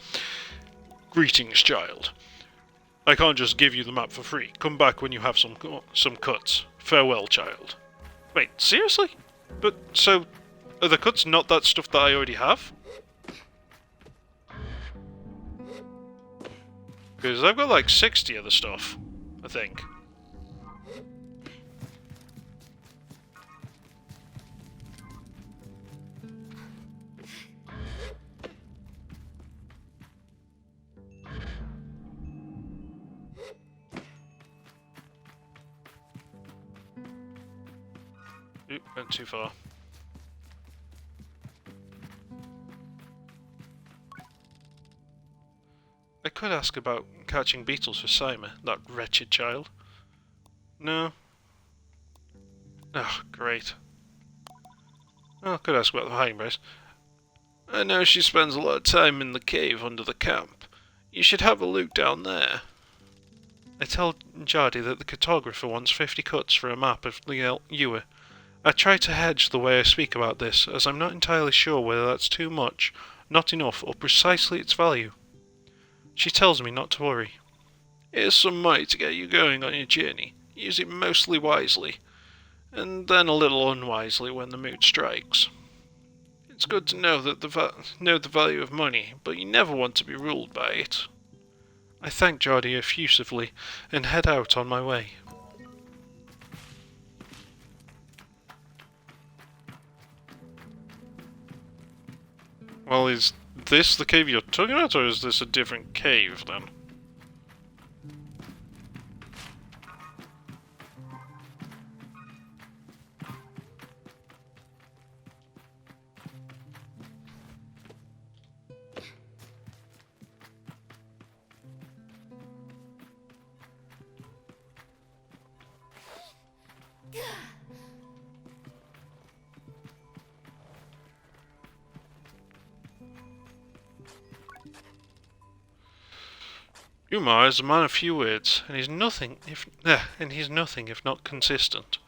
Greetings, child. I can't just give you the map for free. Come back when you have some cuts. Farewell, child. Wait, seriously? But, so, are the cuts not that stuff that I already have? Because I've got like 60 of the stuff, I think. Oop, went too far. I could ask about catching beetles for Simon, that wretched child. No. Oh, great. Oh, I could ask about the hiding place. I know she spends a lot of time in the cave under the camp. You should have a look down there. I tell Jardy that the cartographer wants 50 cuts for a map of the Ewer. I try to hedge the way I speak about this, as I'm not entirely sure whether that's too much, not enough, or precisely its value. She tells me not to worry. Here's some money to get you going on your journey. Use it mostly wisely, and then a little unwisely when the mood strikes. It's good to know that know the value of money, but you never want to be ruled by it. I thank Jardy effusively and head out on my way. Well, is this the cave you're talking about, or is this a different cave, then? Umar is a man of few words, and he's nothing if not consistent.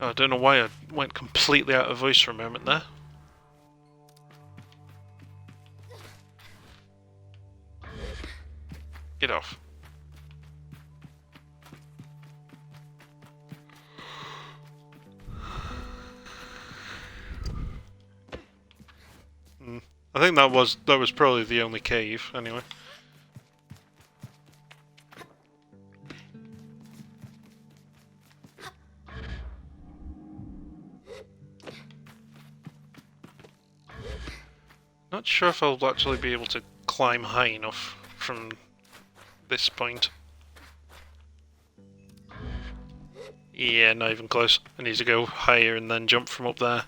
Oh, I don't know why I went completely out of voice for a moment there. it off. I think that was probably the only cave, anyway. Not sure if I'll actually be able to climb high enough from this point. Yeah, not even close. I need to go higher and then jump from up there.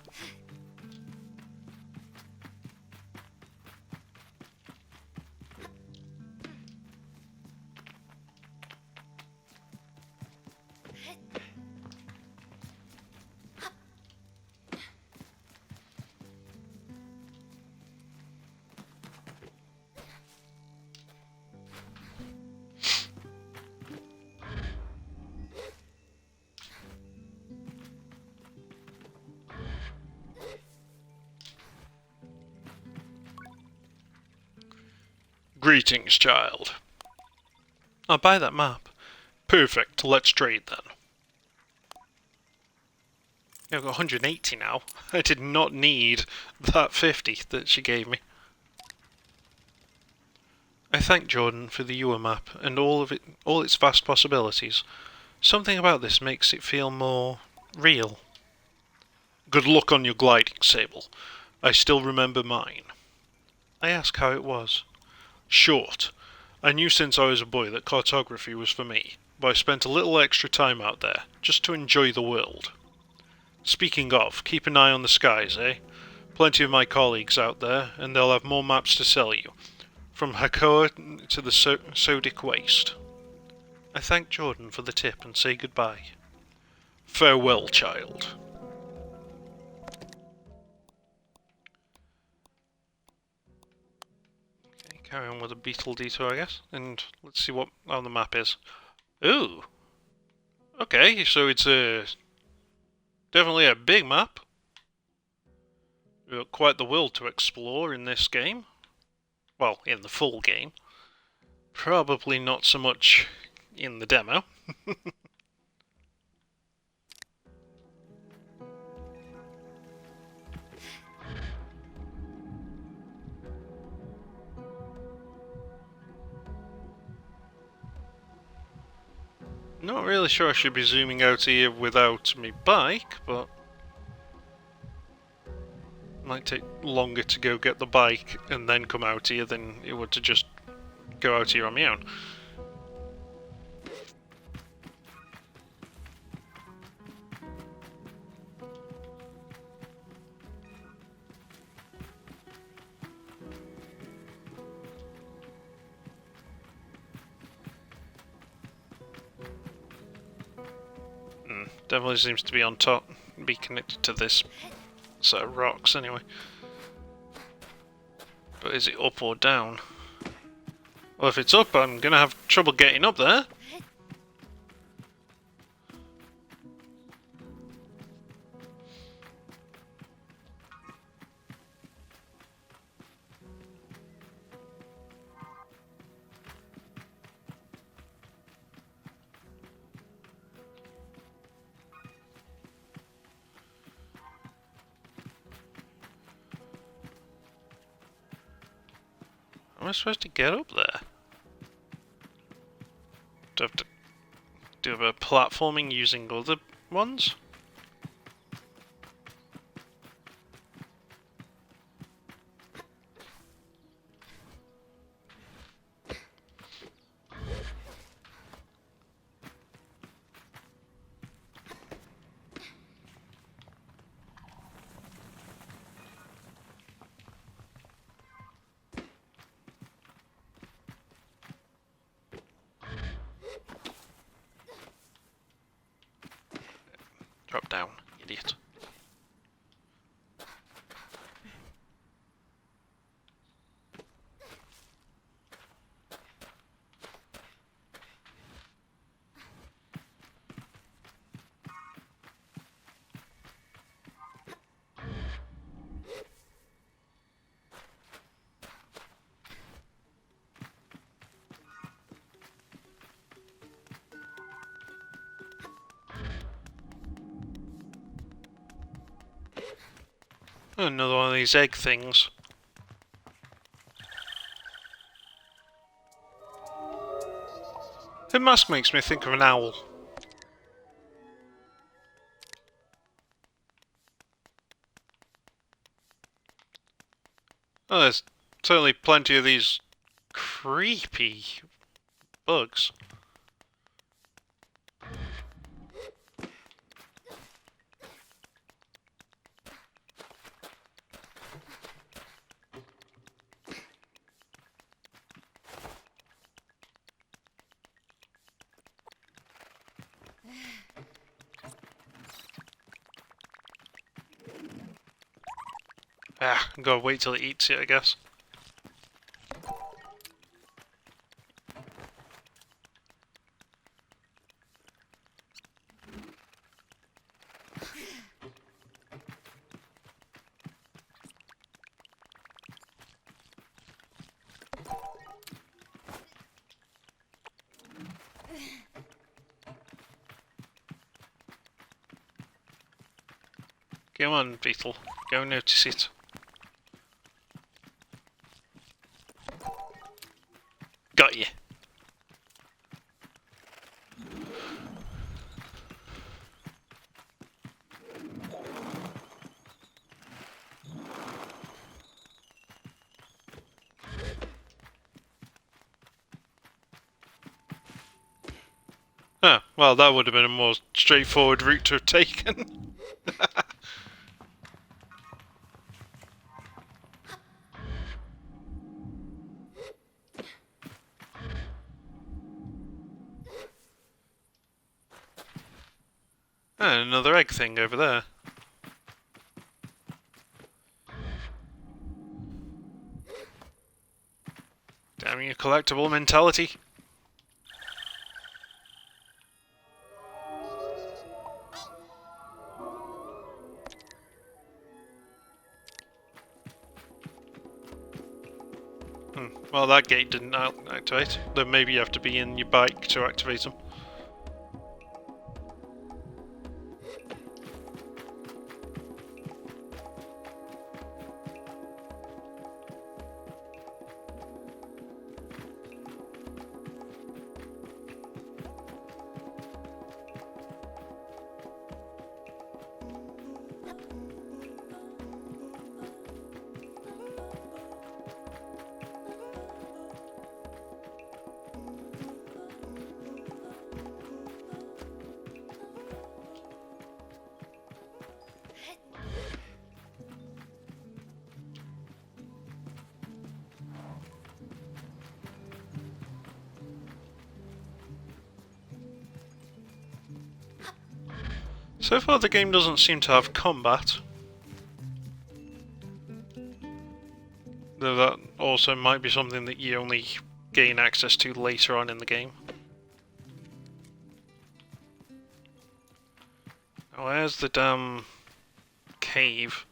Greetings, child. I'll buy that map. Perfect, let's trade then. Yeah, I've got 180 now. I did not need that 50 that she gave me. I thank Jordan for the Ewer map and all its vast possibilities. Something about this makes it feel more real. Good luck on your gliding, Sable. I still remember mine. I asked how it was. Short. I knew since I was a boy that cartography was for me, but I spent a little extra time out there, just to enjoy the world. Speaking of, keep an eye on the skies, eh? Plenty of my colleagues out there, and they'll have more maps to sell you. From Hakoa to the Sodic Waste. I thank Jordan for the tip and say goodbye. Farewell, child. Carry on with a beetle detour, I guess, and let's see what on the map is. Ooh! Okay, so it's definitely a big map. We've got quite the world to explore in this game. Well, in the full game. Probably not so much in the demo. Not really sure I should be zooming out here without my bike, but it might take longer to go get the bike and then come out here than it would to just go out here on my own. Definitely seems to be on top, be connected to this set of rocks anyway. But is it up or down? Well, if it's up, I'm gonna have trouble getting up there. How am I supposed to get up there? Do I have to do a bit of platforming using other ones? Drop down, idiot. Oh, another one of these egg things. The mask makes me think of an owl. Oh, there's certainly plenty of these creepy bugs. Ah, gotta wait till it eats it, I guess. Come on, beetle. Go notice it. Got you. Huh, well that would have been a more straightforward route to have taken. And another egg thing over there. Damn you, collectible mentality. Well, that gate didn't activate. Then maybe you have to be in your bike to activate them. So far the game doesn't seem to have combat. Though that also might be something that you only gain access to later on in the game. Oh, where's the damn cave?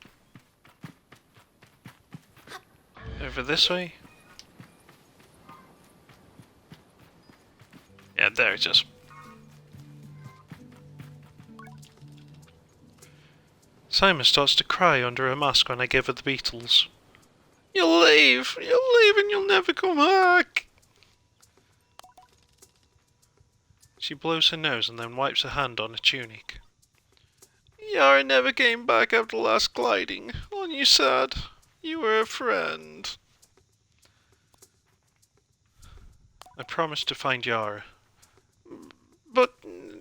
Over this way? Yeah, there it is. Simon starts to cry under her mask when I give her the beetles. You'll leave and you'll never come back! She blows her nose and then wipes her hand on her tunic. Yara never came back after last gliding. Aren't you sad? You were a friend. I promised to find Yara. But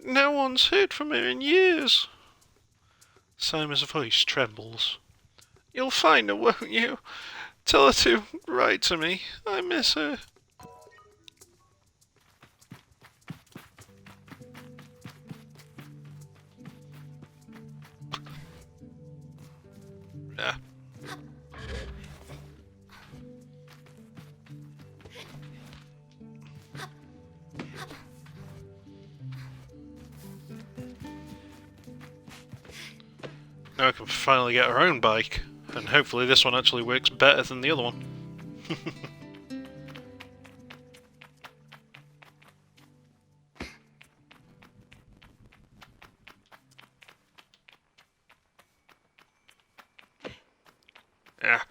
no one's heard from her in years. Simon's voice trembles. You'll find her, won't you? Tell her to write to me. I miss her. Yeah. Now I can finally get our own bike, and hopefully this one actually works better than the other one. Yeah.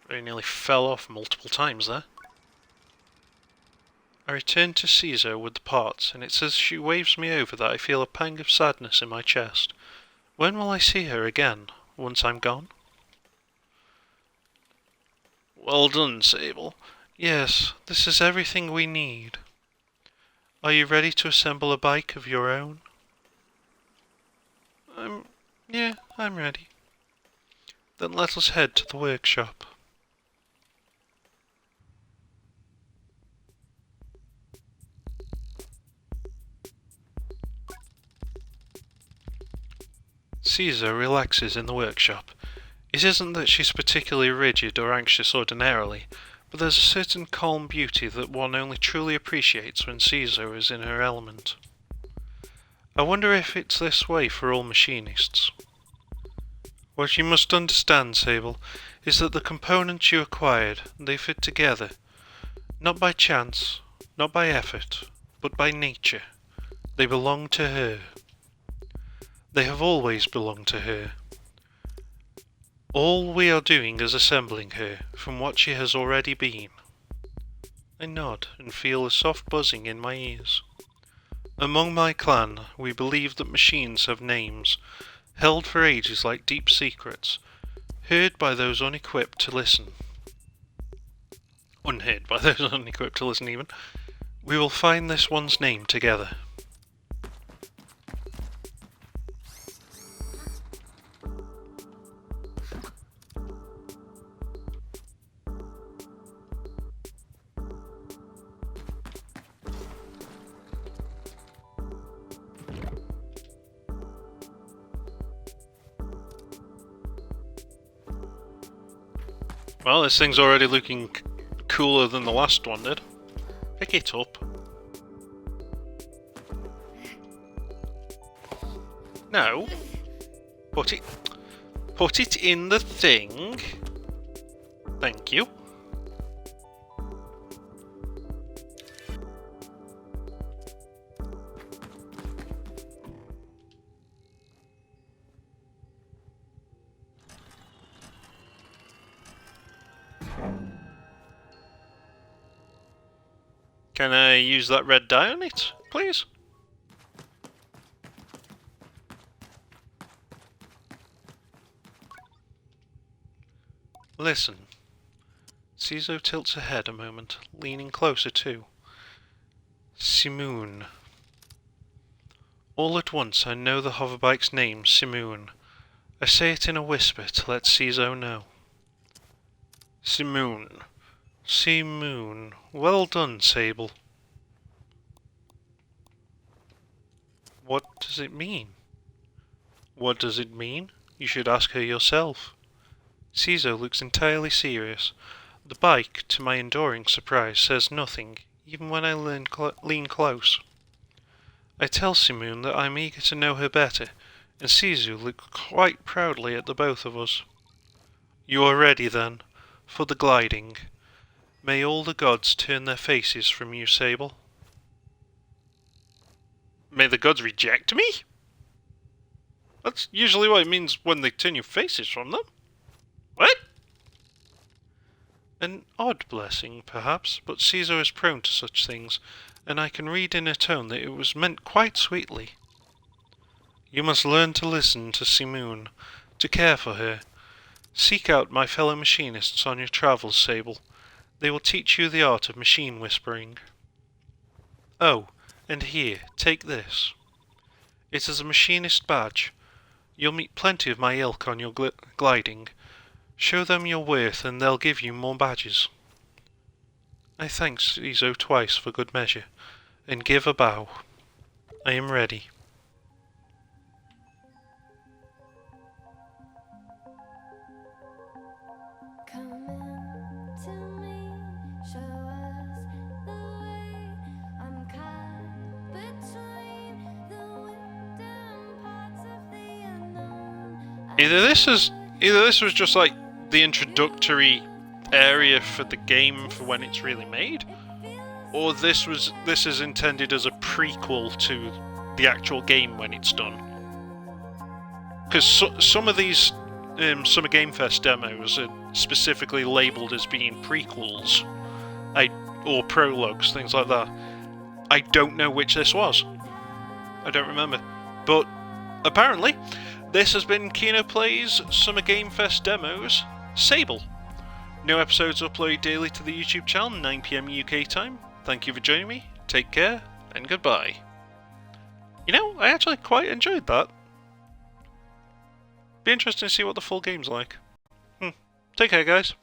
Very nearly fell off multiple times there. I return to Caesar with the parts, and it's as she waves me over that I feel a pang of sadness in my chest. When will I see her again, once I'm gone? Well done, Sable. Yes, this is everything we need. Are you ready to assemble a bike of your own? Yeah, I'm ready. Then let us head to the workshop. Caesar relaxes in the workshop. It isn't that she's particularly rigid or anxious ordinarily, but there's a certain calm beauty that one only truly appreciates when Caesar is in her element. I wonder if it's this way for all machinists. What you must understand, Sable, is that the components you acquired, they fit together, not by chance, not by effort, but by nature. They belong to her. They have always belonged to her. All we are doing is assembling her from what she has already been. I nod and feel a soft buzzing in my ears. Among my clan, we believe that machines have names, held for ages like deep secrets, heard by those unequipped to listen. Unheard by those unequipped to listen even. We will find this one's name together. Well, this thing's already looking cooler than the last one did. Pick it up. No. Put it in the thing. Thank you. Can I use that red dye on it, please? Listen. Caesar tilts her head a moment, leaning closer too. Simoon. All at once I know the hoverbike's name, Simoon. I say it in a whisper to let Caesar know. Simoon. Simoon. Well done, Sable. What does it mean? What does it mean? You should ask her yourself. Caesar looks entirely serious. The bike, to my enduring surprise, says nothing, even when I lean close. I tell Simoon that I'm eager to know her better, and Caesar looks quite proudly at the both of us. You are ready, then, for the gliding. May all the gods turn their faces from you, Sable. May the gods reject me? That's usually what it means when they turn your faces from them. What? An odd blessing, perhaps, but Caesar is prone to such things, and I can read in her tone that it was meant quite sweetly. You must learn to listen to Simoon, to care for her. Seek out my fellow machinists on your travels, Sable. They will teach you the art of machine whispering. Oh, and here, take this. It is a machinist badge. You'll meet plenty of my ilk on your gliding. Show them your worth and they'll give you more badges. I thank Caesar twice for good measure, and give a bow. I am ready. Either this was just like the introductory area for the game for when it's really made, or this is intended as a prequel to the actual game when it's done. Because some of these Summer Game Fest demos are specifically labelled as being prequels, or prologues, things like that. I don't know which this was. I don't remember. But apparently, this has been Kino-Plays Summer Game Fest demos, Sable. New episodes uploaded daily to the YouTube channel, 9 PM UK time. Thank you for joining me, take care, and goodbye. You know, I actually quite enjoyed that. Be interesting to see what the full game's like. Take care, guys.